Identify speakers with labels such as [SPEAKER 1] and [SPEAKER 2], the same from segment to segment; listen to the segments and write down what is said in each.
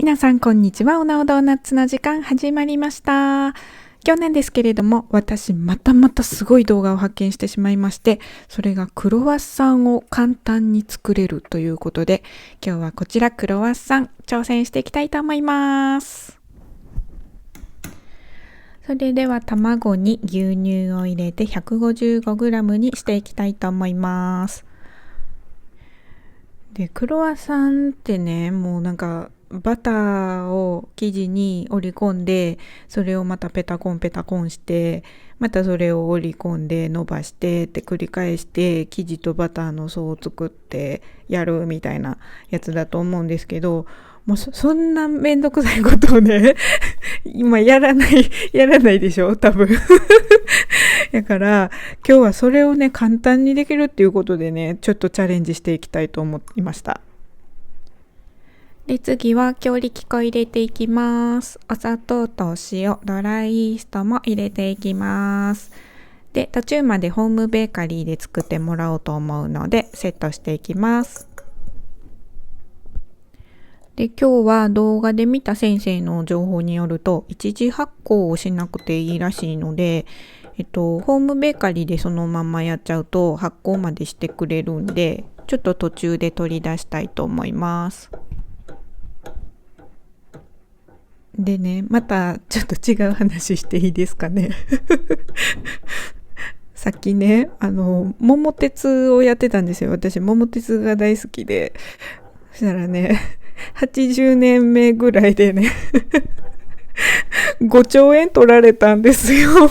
[SPEAKER 1] 皆さんこんにちは。おなおドーナツの時間始まりました。今日なんですけれども、私またすごい動画を発見してしまいまして、それがクロワッサンを簡単に作れるということで、今日はこちらクロワッサン挑戦していきたいと思います。それでは卵に牛乳を入れて 155g にしていきたいと思います。で、クロワッサンってね、もうなんかバターを生地に折り込んで、それをまたペタコンして、またそれを折り込んで伸ばしてって繰り返して、生地とバターの層を作ってやるみたいなやつだと思うんですけど、もうそんなめんどくさいことをね今やらないでしょ多分だから今日はそれをね簡単にできるっていうことでね、ちょっとチャレンジしていきたいと思いました。で、次は強力粉入れていきます。お砂糖と塩、ドライイーストも入れていきます。で、途中までホームベーカリーで作ってもらおうと思うのでセットしていきます。で、今日は動画で見た先生の情報によると一次発酵をしなくていいらしいので、ホームベーカリーでそのままやっちゃうと発酵までしてくれるんで、ちょっと途中で取り出したいと思います。でね、またちょっと違う話していいですかねさっきね、桃鉄をやってたんですよ。私桃鉄が大好きで、そしたらね80年目ぐらいでね5兆円取られたんですよ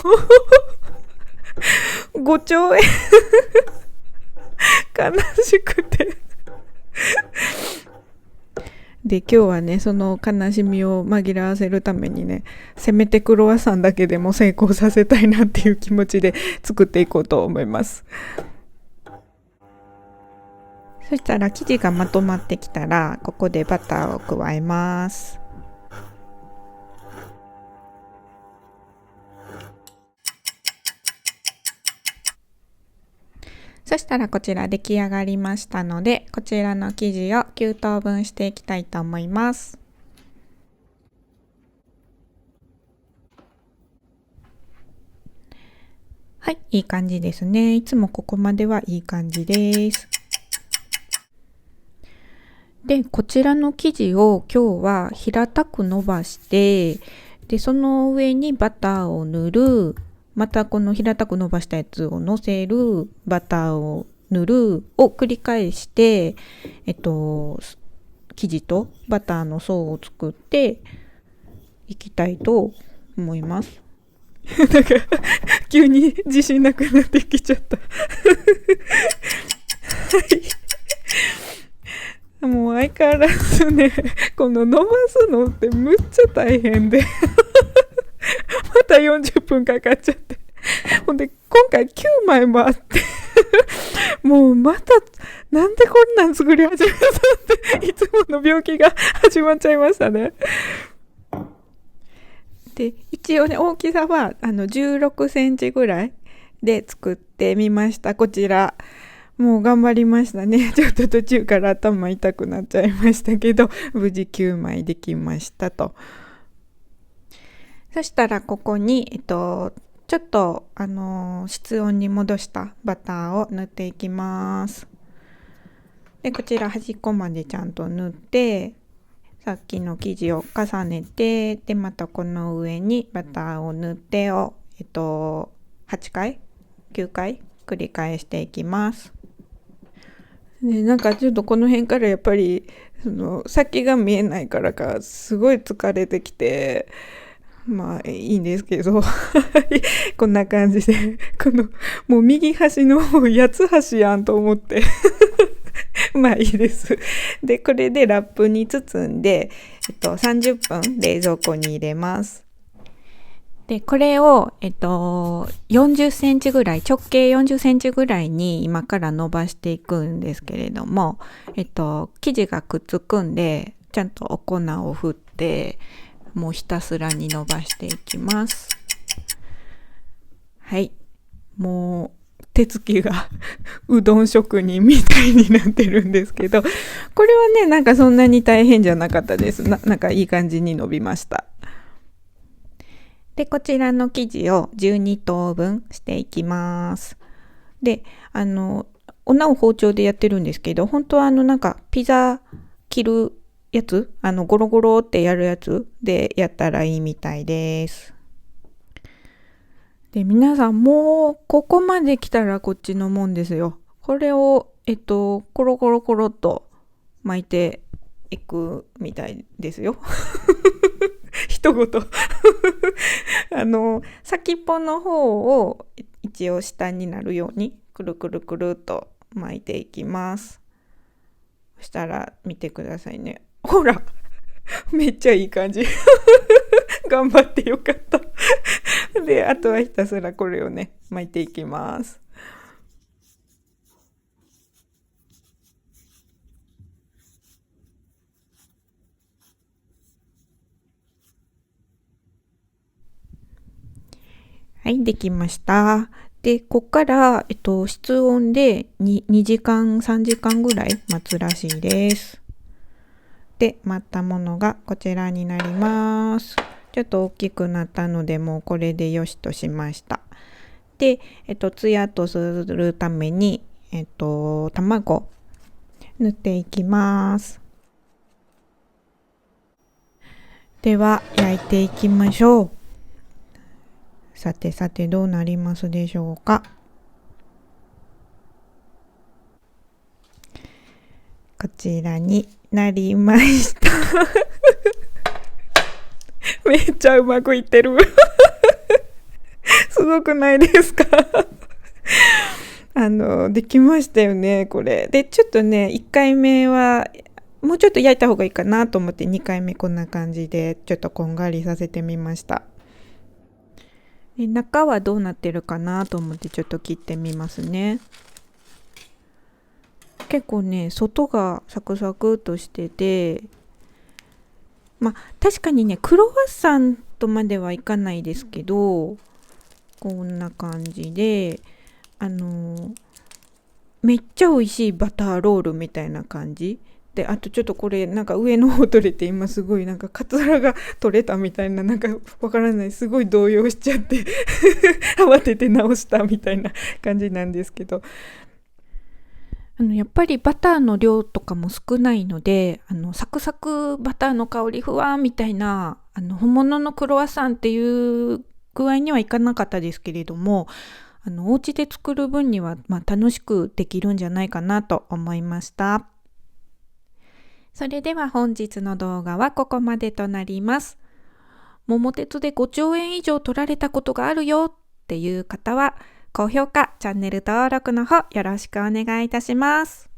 [SPEAKER 1] 5兆円悲しくてで、今日はねその悲しみを紛らわせるためにね、せめてクロワッサンだけでも成功させたいなっていう気持ちで作っていこうと思います。そしたら生地がまとまってきたら、ここでバターを加えます。そしたらこちら出来上がりましたので、こちらの生地を9等分していきたいと思います。はい、いい感じですね。いつもここまではいい感じです。で、こちらの生地を今日は平たく伸ばして、で、その上にバターを塗る、またこの平たく伸ばしたやつを乗せる、バターを塗るを繰り返して、生地とバターの層を作っていきたいと思います。なんか急に自信なくなってきちゃったもう相変わらずね、この伸ばすのってむっちゃ大変でまた40分かかっちゃって、ほんで今回9枚もあってもうまたなんでこんなん作り始めたっていつもの病気が始まっちゃいましたね。で、一応ね大きさは16センチぐらいで作ってみました。こちらもう頑張りましたね。ちょっと途中から頭痛くなっちゃいましたけど、無事9枚できましたと。そしたらここに、ちょっと室温に戻したバターを塗っていきます。で、こちら端っこまでちゃんと塗って、さっきの生地を重ねて、で、またこの上にバターを塗ってを、8回 ?9 回繰り返していきます。ね、なんかちょっとこの辺からやっぱり先が見えないからかすごい疲れてきて、まあいいんですけどこんな感じでもう右端の方八つ橋やんと思ってまあいいです。で、これでラップに包んで、30分冷蔵庫に入れます。で、これを、40センチぐらい、直径40センチぐらいに今から伸ばしていくんですけれども、生地がくっつくんで、ちゃんとお粉を振って、もうひたすらに伸ばしていきます。はい。もう、手つきがうどん職人みたいになってるんですけど、これはね、なんかそんなに大変じゃなかったです。なんかいい感じに伸びました。で、こちらの生地を12等分していきます。で、おなを包丁でやってるんですけど、本当はなんかピザ切るやつ、ゴロゴロってやるやつでやったらいいみたいです。で、皆さんもうここまで来たらこっちのもんですよ。これを、コロコロコロっと巻いていくみたいですよ。一言。先っぽの方を一応下になるようにくるくるくるっと巻いていきます。そしたら見てくださいね。ほら、めっちゃいい感じ。頑張ってよかった。で、あとはひたすらこれをね、巻いていきます。はい、できました。で、こっから、室温で 2時間、3時間ぐらい待つらしいです。で、待ったものがこちらになります。ちょっと大きくなったので、もうこれでよしとしました。で、ツヤとするために、卵塗っていきます。では、焼いていきましょう。さてさてどうなりますでしょうか。こちらになりました。めっちゃうまくいってる。すごくないですか？できましたよね、これ。で、ちょっとね、1回目は、もうちょっと焼いた方がいいかなと思って2回目こんな感じでちょっとこんがりさせてみました。で、中はどうなってるかなと思ってちょっと切ってみますね。結構ね、外がサクサクっとしてて、まあ確かにね、クロワッサンとまではいかないですけど、こんな感じで、めっちゃ美味しいバターロールみたいな感じで、あとちょっとこれなんか上の方取れて、今すごいなんかカツラが取れたみたいな、なんかわからない、すごい動揺しちゃって慌てて直したみたいな感じなんですけど、やっぱりバターの量とかも少ないので、サクサクバターの香りふわーみたいな、本物のクロワッサンっていう具合にはいかなかったですけれども、お家で作る分には、楽しくできるんじゃないかなと思いました。それでは本日の動画はここまでとなります。桃鉄で5兆円以上取られたことがあるよっていう方は、高評価、チャンネル登録の方よろしくお願いいたします。